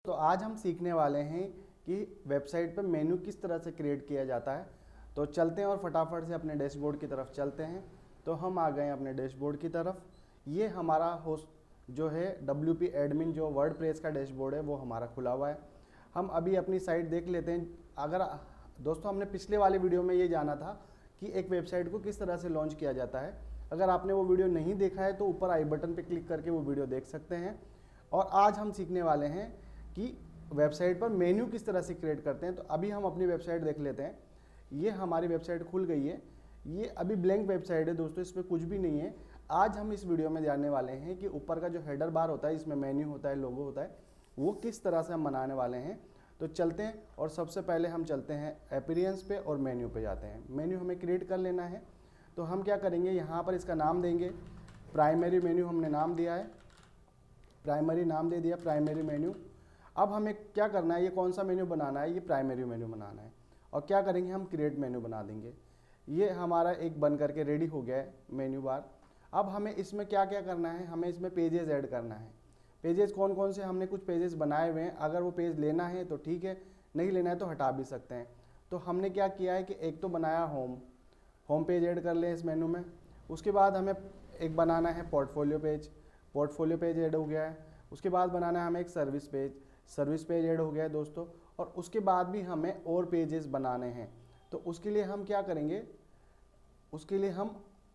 तो आज हम सीखने वाले हैं कि वेबसाइट पर मेन्यू किस तरह से क्रिएट किया जाता है। तो चलते हैं और फटाफट से अपने डैशबोर्ड की तरफ चलते हैं। तो हम आ गए हैं अपने डैशबोर्ड की तरफ। ये हमारा होस्ट जो है WP एडमिन जो वर्डप्रेस का डैशबोर्ड है वो हमारा खुला हुआ है। हम अभी अपनी साइट देख लेते हैं। अगर दोस्तों हमने पिछले वाले वीडियो में ये जाना था कि एक वेबसाइट को किस तरह से लॉन्च किया जाता है। अगर आपने वो वीडियो नहीं देखा है तो ऊपर आई बटन पर क्लिक करके वो वीडियो देख सकते हैं। और आज हम सीखने वाले हैं कि वेबसाइट पर मेन्यू किस तरह से क्रिएट करते हैं। तो अभी हम अपनी वेबसाइट देख लेते हैं। ये हमारी वेबसाइट खुल गई है। ये अभी ब्लैंक वेबसाइट है दोस्तों, इसमें कुछ भी नहीं है। आज हम इस वीडियो में जानने वाले हैं कि ऊपर का जो हेडर बार होता है, इसमें मेन्यू होता है, लोगो होता है, वो किस तरह से हम बनाने वाले हैं। तो चलते हैं और सबसे पहले हम चलते हैं अपीयरेंस पे और मेन्यू पे जाते हैं। मेन्यू हमें क्रिएट कर लेना है। तो हम क्या करेंगे, यहाँ पर इसका नाम देंगे प्राइमरी मेन्यू। हमने नाम दिया है, प्राइमरी नाम दे दिया, प्राइमरी मेन्यू। अब हमें क्या करना है, ये कौन सा मेन्यू बनाना है, ये प्राइमरी मेन्यू बनाना है। और क्या करेंगे, हम क्रिएट मेन्यू बना देंगे। ये हमारा एक बन करके रेडी हो गया है मेन्यू बार। अब हमें इसमें क्या क्या करना है, हमें इसमें पेजेस ऐड करना है। पेजेस कौन कौन से, हमने कुछ पेजेस बनाए हुए हैं। अगर वो पेज लेना है तो ठीक है, नहीं लेना है तो हटा भी सकते हैं। तो हमने क्या किया है कि एक तो बनाया होम पेज ऐड कर लें इस मेन्यू में। उसके बाद हमें एक बनाना है पोर्टफोलियो पेज ऐड हो गया है। उसके बाद बनाना है हमें एक सर्विस पेज ऐड हो गया है दोस्तों। और उसके बाद भी हमें और पेजेस बनाने हैं। तो उसके लिए हम क्या करेंगे, उसके लिए हम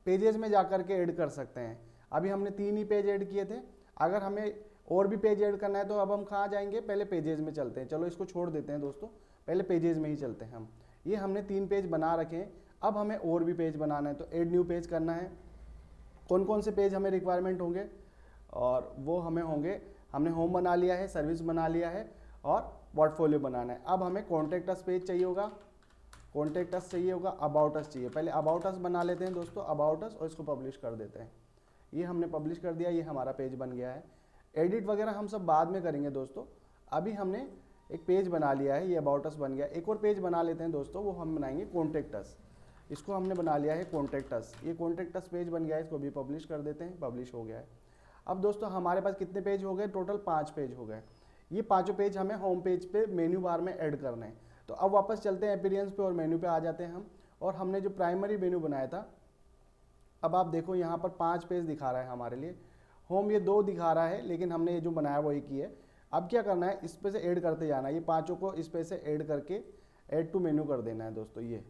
पेजेस में जाकर के ऐड कर सकते हैं। अभी हमने 3 ही पेज ऐड किए थे। अगर हमें और भी पेज ऐड करना है तो अब हम कहाँ जाएंगे, पहले पेजेस में चलते हैं। चलो इसको छोड़ देते हैं दोस्तों, पहले पेजेस में ही चलते हैं हम। ये हमने 3 पेज बना रखे हैं। अब हमें और भी पेज बनाना है, तो ऐड न्यू पेज करना है। कौन कौन से पेज हमें रिक्वायरमेंट होंगे, और वो हमें होंगे, हमने होम बना लिया है, सर्विस बना लिया है और पोर्टफोलियो बनाना है। अब हमें कॉन्टैक्ट अस पेज चाहिए होगा, अबाउट अस चाहिए। पहले अबाउट अस बना लेते हैं दोस्तों, अबाउट अस, और इसको पब्लिश कर देते हैं। ये हमने पब्लिश कर दिया, ये हमारा पेज बन गया है। एडिट वगैरह हम सब बाद में करेंगे दोस्तों। अभी हमने एक पेज बना लिया है, ये अबाउट अस बन गया। एक और पेज बना लेते हैं दोस्तों, वो हम बनाएंगे कॉन्टैक्ट अस। इसको हमने बना लिया है कॉन्टैक्ट अस, ये कॉन्टैक्ट अस पेज बन गया है। इसको भी पब्लिश कर देते हैं, पब्लिश हो गया है। अब दोस्तों हमारे पास कितने पेज हो गए, टोटल 5 पेज हो गए। ये पांचों पेज हमें होम पेज पे मेन्यू बार में ऐड करने हैं। तो अब वापस चलते हैं अपीयरेंस पे और मेन्यू पे आ जाते हैं हम। और हमने जो प्राइमरी मेन्यू बनाया था, अब आप देखो यहाँ पर 5 पेज दिखा रहा है हमारे लिए। होम ये 2 दिखा रहा है, लेकिन हमने ये जो बनाया वो एक ही है। अब क्या करना है, इस पे से ऐड करते जाना है। ये पाँचों को इस पे से ऐड करके ऐड टू मेन्यू कर देना है दोस्तों। ये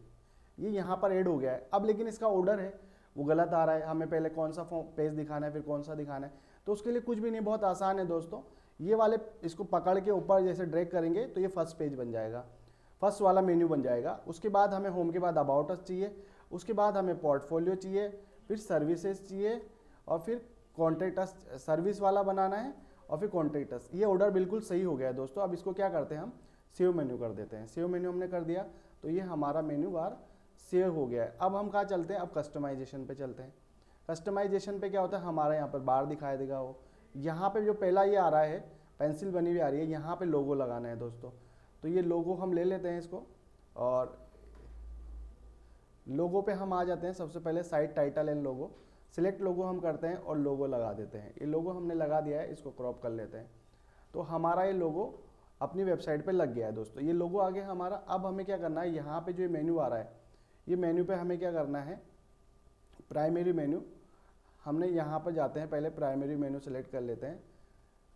यहाँ पर ऐड हो गया है। अब लेकिन इसका ऑर्डर है वो गलत आ रहा है, हमें पहले कौन सा पेज दिखाना है फिर कौन सा दिखाना है। तो उसके लिए कुछ भी नहीं, बहुत आसान है दोस्तों। ये वाले इसको पकड़ के ऊपर जैसे ड्रैग करेंगे तो ये फर्स्ट पेज बन जाएगा, फर्स्ट वाला मेन्यू बन जाएगा। उसके बाद हमें होम के बाद अबाउट अस चाहिए, उसके बाद हमें पोर्टफोलियो चाहिए, फिर सर्विसेज चाहिए, और फिर कॉन्टैक्ट अस सर्विस वाला बनाना है, और फिर कॉन्टैक्ट अस। ये ऑर्डर बिल्कुल सही हो गया है दोस्तों। अब इसको क्या करते हैं, हम सेव मेन्यू कर देते हैं। सेव मेन्यू हमने कर दिया, तो ये हमारा मेन्यू बार सेव हो गया है। अब हम कहाँ चलते हैं, अब कस्टमाइजेशन पे चलते हैं। कस्टमाइजेशन पे क्या होता है, हमारा यहाँ पर बार दिखाई देगा। वो यहाँ पे जो पहला ये आ रहा है, पेंसिल बनी हुई आ रही है, यहाँ पे लोगो लगाना है दोस्तों। तो ये लोगो हम ले लेते हैं इसको, और लोगो पे हम आ जाते हैं। सबसे पहले site title and logo, select logo हम करते हैं और लोगो लगा देते हैं। ये लोगो हमने लगा दिया है, इसको क्रॉप कर लेते हैं। तो हमारा ये लोगो अपनी वेबसाइट पे लग गया है दोस्तों। ये लोगो आ गया हमारा। अब हमें क्या करना है, यहाँ पे जो मेन्यू आ रहा है, ये मेन्यू पे हमें क्या करना है, प्राइमरी मेन्यू। हमने यहाँ पर जाते हैं, पहले प्राइमरी मेन्यू सेलेक्ट कर लेते हैं,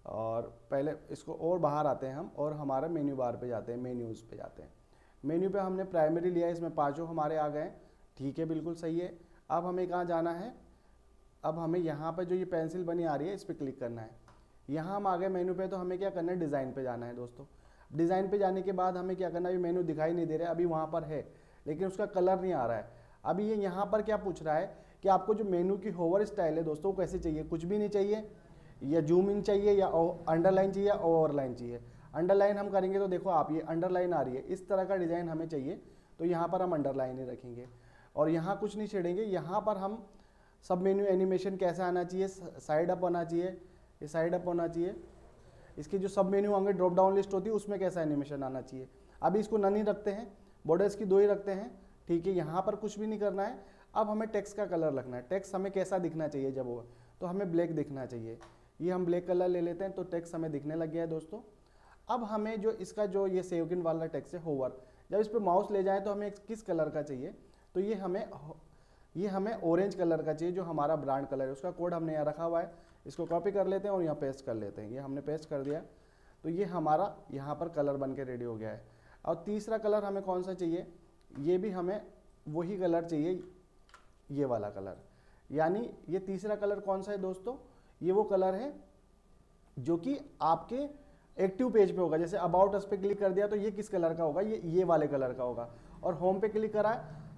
और पहले इसको और बाहर आते हैं हम, और हमारा मेन्यू बार पे जाते हैं, मेन्यूज़ पे जाते हैं। मेन्यू पे हमने प्राइमरी लिया है, इसमें पाँचों हमारे आ गए। ठीक है, बिल्कुल सही है। अब हमें कहाँ जाना है, अब हमें यहाँ पर जो ये पेंसिल बनी आ रही है, इस पर क्लिक करना है। यहाँ हम आ गए मेन्यू पे, तो हमें क्या करना है, डिज़ाइन पे जाना है दोस्तों। डिज़ाइन पे जाने के बाद हमें क्या करना है, अभी मेन्यू दिखाई नहीं दे रहा है, अभी वहाँ पर है लेकिन उसका कलर नहीं आ रहा है। अभी ये यहाँ पर क्या पूछ रहा है कि आपको जो मेन्यू की होवर स्टाइल है दोस्तों, वो कैसे चाहिए, कुछ भी नहीं चाहिए, या जूम इन चाहिए, या अंडरलाइन चाहिए, या ओवरलाइन चाहिए। अंडरलाइन हम करेंगे तो देखो आप, ये अंडरलाइन आ रही है, इस तरह का डिज़ाइन हमें चाहिए। तो यहाँ पर हम अंडरलाइन ही रखेंगे, और यहाँ कुछ नहीं छेड़ेंगे। यहाँ पर हम सब मेन्यू एनिमेशन कैसा आना चाहिए, साइड अप होना चाहिए, ये साइड अप होना चाहिए। इसके जो सब मेन्यू होंगे, ड्रॉप डाउन लिस्ट होती है, उसमें कैसा एनिमेशन आना चाहिए। अभी इसको नन ही रखते हैं, बॉर्डर्स की 2 ही रखते हैं। ठीक है, यहाँ पर कुछ भी नहीं करना है। अब हमें टेक्स्ट का कलर रखना है। टेक्स्ट हमें कैसा दिखना चाहिए, जब वो तो हमें ब्लैक दिखना चाहिए। ये हम ब्लैक कलर ले लेते हैं, तो टेक्स्ट हमें दिखने लग गया है दोस्तों। अब हमें जो इसका जो ये सेवकिन वाला टेक्स्ट है होवर, जब इस पर माउस ले जाएं तो हमें किस कलर का चाहिए, तो ये हमें ऑरेंज कलर का चाहिए, जो हमारा ब्रांड कलर है। उसका कोड हमने यहाँ रखा हुआ है, इसको कॉपी कर लेते हैं और यहाँ पेस्ट कर लेते हैं। ये हमने पेस्ट कर दिया, तो ये हमारा यहाँ पर कलर बन के रेडी हो गया है। और तीसरा कलर हमें कौन सा चाहिए, ये भी हमें वही कलर चाहिए, ये वाला कलर। यानी ये तीसरा कलर कौन सा है दोस्तों, ये वो कलर है जो कि आपके एक्टिव पेज पे होगा। जैसे अबाउट अस पे क्लिक कर दिया तो ये किस कलर का होगा, ये वाले कलर का होगा। और होम पे क्लिक करा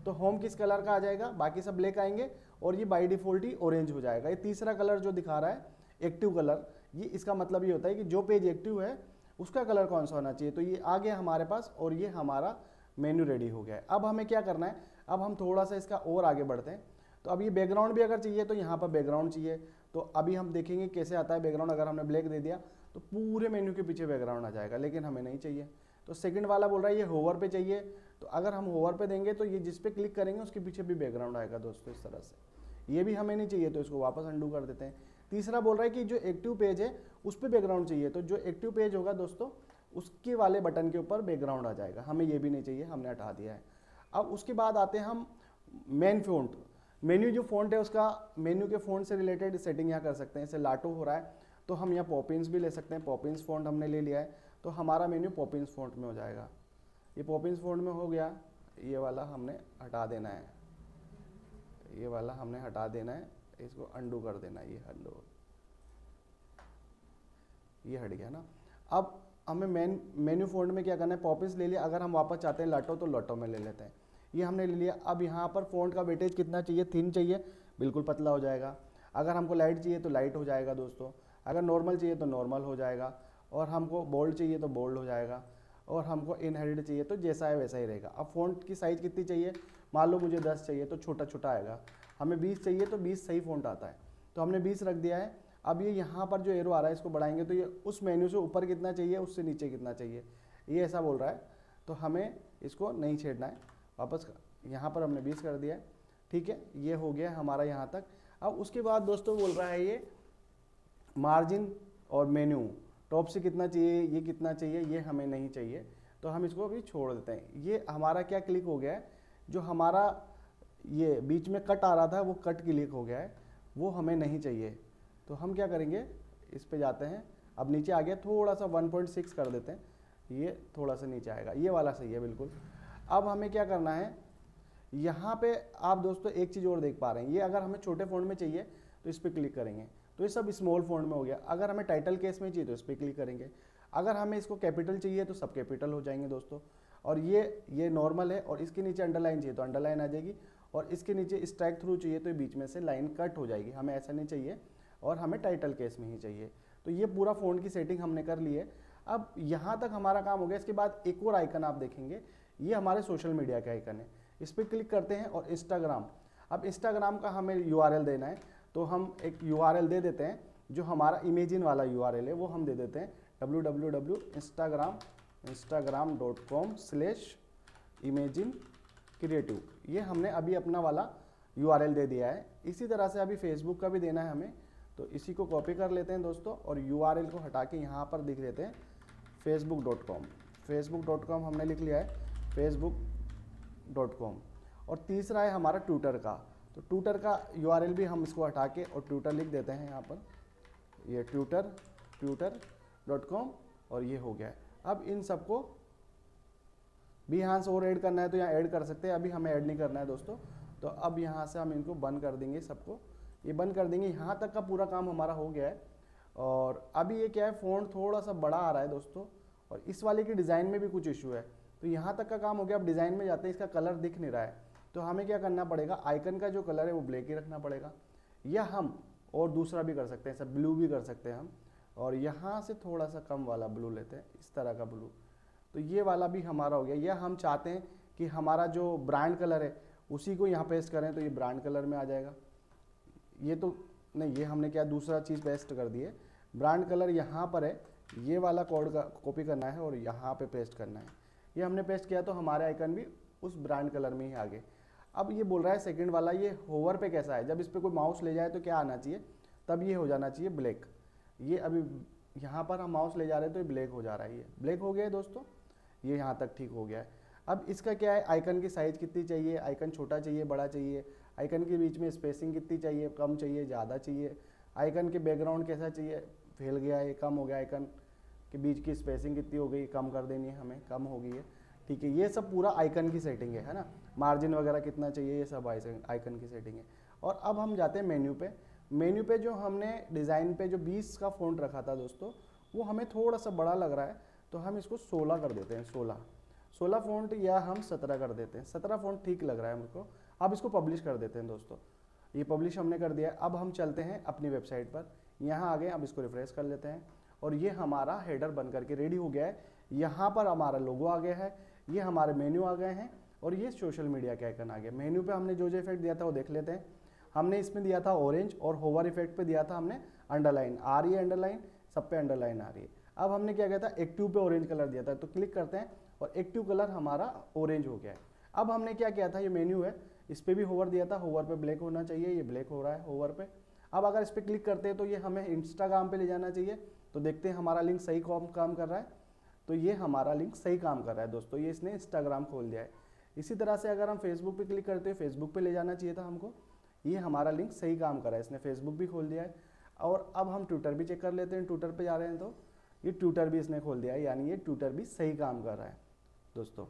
तो होम किस कलर का आ जाएगा, बाकी सब ब्लैक आएंगे और ये बाय डिफॉल्ट ही ऑरेंज हो जाएगा। ये तीसरा कलर जो दिखा रहा है एक्टिव कलर, ये इसका मतलब ये होता है कि जो पेज एक्टिव है उसका कलर कौन सा होना चाहिए। तो ये आ गया हमारे पास और ये हमारा मेन्यू रेडी हो गया है। अब हमें क्या करना है, अब हम थोड़ा सा इसका और आगे बढ़ते हैं। तो अब ये बैकग्राउंड भी अगर चाहिए तो यहाँ पर बैकग्राउंड चाहिए। तो अभी हम देखेंगे कैसे आता है बैकग्राउंड। अगर हमने ब्लैक दे दिया तो पूरे मेन्यू के पीछे बैकग्राउंड आ जाएगा, लेकिन हमें नहीं चाहिए। तो सेकंड वाला बोल रहा है ये होवर पे चाहिए, तो अगर हम होवर पे देंगे तो ये जिस पे क्लिक करेंगे उसके पीछे भी बैकग्राउंड आएगा दोस्तों, इस तरह से। ये भी हमें नहीं चाहिए तो इसको वापस अंडू कर देते हैं। तीसरा बोल रहा है कि जो एक्टिव पेज है उस पर बैकग्राउंड चाहिए, तो जो एक्टिव पेज होगा दोस्तों उसके वाले बटन के ऊपर बैकग्राउंड आ जाएगा। हमें ये भी नहीं चाहिए, हमने हटा दिया है। अब उसके बाद आते हैं हम मेन फ़ॉन्ट। मेन्यू जो फ़ॉन्ट है उसका मेन्यू के फ़ॉन्ट से रिलेटेड सेटिंग यहाँ कर सकते हैं। जैसे लाटो हो रहा है तो हम यहाँ पॉपिंस भी ले सकते हैं। पॉपिंस फ़ॉन्ट हमने ले लिया है तो हमारा मेन्यू पॉपिंस फ़ॉन्ट में हो जाएगा। ये पॉपिंस फ़ॉन्ट में हो गया, ये वाला हमने हटा देना है, ये वाला हमने हटा देना है, इसको अंडू कर देना है। ये हल्लो, ये हट गया ना। अब हमें मेन्यू फ़ॉन्ट में क्या करना है, पॉपिंस ले लिया। अगर हम वापस चाहते हैं लाटो तो लाटो में ले लेते हैं। ये हमने ले लिया। अब यहाँ पर फ़ॉन्ट का वेटेज कितना चाहिए, थिन चाहिए, बिल्कुल पतला हो जाएगा। अगर हमको लाइट चाहिए तो लाइट हो जाएगा दोस्तों, अगर नॉर्मल चाहिए तो नॉर्मल हो जाएगा, और हमको बोल्ड चाहिए तो बोल्ड हो जाएगा, और हमको इनहेरिट चाहिए तो जैसा है वैसा ही रहेगा। अब फ़ॉन्ट की साइज़ कितनी चाहिए, मान लो मुझे 10 चाहिए तो छोटा छोटा आएगा। हमें 20 चाहिए तो 20 सही फ़ॉन्ट आता है, तो हमने 20 रख दिया है। अब ये यहाँ पर जो एरो आ रहा है इसको बढ़ाएंगे तो ये उस मेन्यू से ऊपर कितना चाहिए, उससे नीचे कितना चाहिए, ये ऐसा बोल रहा है। तो हमें इसको नहीं छेड़ना है, वापस यहाँ पर हमने 20 कर दिया है। ठीक है, ये हो गया हमारा यहाँ तक। अब उसके बाद दोस्तों बोल रहा है ये मार्जिन और मेन्यू, टॉप से कितना चाहिए, ये कितना चाहिए, ये हमें नहीं चाहिए, तो हम इसको अभी छोड़ देते हैं। ये हमारा क्या क्लिक हो गया है, जो हमारा ये बीच में कट आ रहा था वो कट क्लिक हो गया है, वो हमें नहीं चाहिए। तो हम क्या करेंगे, इस पे जाते हैं। अब नीचे आ गया, थोड़ा सा 1.6 कर देते हैं, ये थोड़ा सा नीचे आएगा, ये वाला सही है बिल्कुल। अब हमें क्या करना है, यहाँ पे आप दोस्तों एक चीज़ और देख पा रहे हैं, ये अगर हमें छोटे फ़ॉन्ट में चाहिए तो इस पर क्लिक करेंगे तो ये सब स्मॉल फ़ॉन्ट में हो गया। अगर हमें टाइटल केस में चाहिए तो इस पर क्लिक करेंगे। अगर हमें इसको कैपिटल चाहिए तो सब कैपिटल हो जाएंगे दोस्तों। और ये नॉर्मल है, और इसके नीचे अंडरलाइन चाहिए तो अंडरलाइन आ जाएगी, और इसके नीचे स्ट्राइक थ्रू चाहिए तो बीच में से लाइन कट हो जाएगी। हमें ऐसा नहीं चाहिए, और हमें टाइटल केस में ही चाहिए। तो ये पूरा फ़ॉन्ट की सेटिंग हमने कर ली है। अब यहाँ तक हमारा काम हो गया। इसके बाद एक और आइकन आप देखेंगे, ये हमारे सोशल मीडिया का आइकन है। इस पर क्लिक करते हैं और इंस्टाग्राम। अब इंस्टाग्राम का हमें यूआरएल देना है, तो हम एक यूआरएल दे देते हैं। जो हमारा इमेजिन वाला यूआरएल है वो हम दे देते हैं www.instagram.com/imagine-creative। ये हमने अभी अपना वाला यूआरएल दे दिया है। इसी तरह से अभी फेसबुक का भी देना है हमें, तो इसी को कॉपी कर लेते हैं दोस्तों, और यूआरएल को हटा के यहाँ पर लिख देते हैं facebook.com। facebook.com हमने लिख लिया है, facebook.com। और तीसरा है हमारा ट्विटर का, तो ट्विटर का यूआरएल भी हम इसको हटा के और ट्विटर लिख देते हैं यहाँ पर, ये twitter.com, और ये हो गया है। अब इन सबको भी यहाँ से और ऐड करना है तो यहाँ ऐड कर सकते हैं, अभी हमें ऐड नहीं करना है दोस्तों। तो अब यहाँ से हम इनको बंद कर देंगे, सबको ये बंद कर देंगे। यहाँ तक का पूरा काम हमारा हो गया है। और अभी ये क्या है, फ़ॉन्ट थोड़ा सा बड़ा आ रहा है दोस्तों, और इस वाले की डिज़ाइन में भी कुछ इशू है। तो यहाँ तक का काम हो गया। अब डिज़ाइन में जाते हैं, इसका कलर दिख नहीं रहा है, तो हमें क्या करना पड़ेगा, आइकन का जो कलर है वो ब्लैक ही रखना पड़ेगा, या हम और दूसरा भी कर सकते हैं, सब ब्लू भी कर सकते हैं हम। और यहाँ से थोड़ा सा कम वाला ब्लू लेते हैं, इस तरह का ब्लू, तो ये वाला भी हमारा हो गया। या हम चाहते हैं कि हमारा जो ब्रांड कलर है उसी को यहाँ पेस्ट करें तो ये ब्रांड कलर में आ जाएगा। ये तो नहीं, ये हमने क्या दूसरा चीज़ पेस्ट कर दी है। ब्रांड कलर यहाँ पर है, ये वाला कोड का कॉपी करना है और यहाँ पे पेस्ट करना है। ये हमने पेस्ट किया तो हमारे आइकन भी उस ब्रांड कलर में ही आ गए। अब ये बोल रहा है सेकंड वाला, ये होवर पे कैसा है, जब इस पर कोई माउस ले जाए तो क्या आना चाहिए, तब ये हो जाना चाहिए ब्लैक। ये अभी यहाँ पर हम माउस ले जा रहे हैं तो ये ब्लैक हो जा रहा है, ये ब्लैक हो गया है दोस्तों, ये यहाँ तक ठीक हो गया है। अब इसका क्या है, आइकन की साइज़ कितनी चाहिए, आइकन छोटा चाहिए बड़ा चाहिए, आइकन के बीच में स्पेसिंग कितनी चाहिए, कम चाहिए ज़्यादा चाहिए, आइकन के बैकग्राउंड कैसा चाहिए, फैल गया है कम हो गया, आइकन के बीच की स्पेसिंग कितनी हो गई, कम कर देनी है हमें, कम हो गई है, ठीक है। ये सब पूरा आइकन की सेटिंग है ना, मार्जिन वगैरह कितना चाहिए, ये सब आइकन की सेटिंग है। और अब हम जाते हैं मेन्यू पे। मेन्यू पे जो हमने डिज़ाइन पे जो 20 का फ़ॉन्ट रखा था दोस्तों, वो हमें थोड़ा सा बड़ा लग रहा है, तो हम इसको 16 कर देते हैं, 16 फ़ॉन्ट, या हम 17 कर देते हैं, 17 फ़ॉन्ट ठीक लग रहा है मुझको। अब इसको पब्लिश कर देते हैं दोस्तों, ये पब्लिश हमने कर दिया। अब हम चलते हैं अपनी वेबसाइट पर, यहाँ आ गए, अब इसको रिफ्रेश कर लेते हैं और ये हमारा हेडर बन करके रेडी हो गया है। यहाँ पर हमारा लोगो आ गया है, ये हमारे मेन्यू आ गए हैं और ये सोशल मीडिया का आइकन आ गया। मेन्यू पे हमने जो इफेक्ट दिया था वो देख लेते हैं। हमने इसमें दिया था ऑरेंज और होवर इफेक्ट पे दिया था हमने अंडरलाइन, आ रही है अंडरलाइन, सब पे अंडरलाइन आ रही है। अब हमने क्या किया था, एक्टिव पे ऑरेंज कलर दिया था, तो क्लिक करते हैं और एक्टिव कलर हमारा ऑरेंज हो गया है। अब हमने क्या किया था, ये मेन्यू है, इस पर भी होवर दिया था, होवर पे ब्लैक होना चाहिए, ये ब्लैक हो रहा है होवर पे। अब अगर इस पर क्लिक करते हैं तो ये हमें इंस्टाग्राम पे ले जाना चाहिए, तो देखते हैं हमारा लिंक सही काम कर रहा है। तो ये हमारा लिंक सही काम कर रहा है दोस्तों, ये इसने इंस्टाग्राम खोल दिया है। इसी तरह से अगर हम फेसबुक पे क्लिक करते हैं, फेसबुक पे ले जाना चाहिए था हमको, ये हमारा लिंक सही काम कर रहा है, इसने फेसबुक भी खोल दिया है। और अब हम ट्विटर भी चेक कर लेते हैं, ट्विटर पे जा रहे हैं तो ये ट्विटर भी इसने खोल दिया है, यानी ये ट्विटर भी सही काम कर रहा है दोस्तों।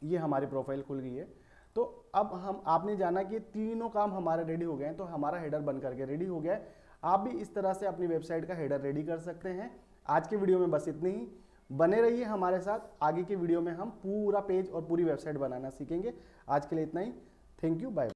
ये हमारी प्रोफाइल खुल गई है। तो अब हम आपने जाना कि तीनों काम हमारे रेडी हो गए हैं, तो हमारा हेडर बन करके रेडी हो गया है। आप भी इस तरह से अपनी वेबसाइट का हेडर रेडी कर सकते हैं। आज के वीडियो में बस इतनी ही, बने रहिए हमारे साथ, आगे के वीडियो में हम पूरा पेज और पूरी वेबसाइट बनाना सीखेंगे। आज के लिए इतना ही, थैंक यू, बाय।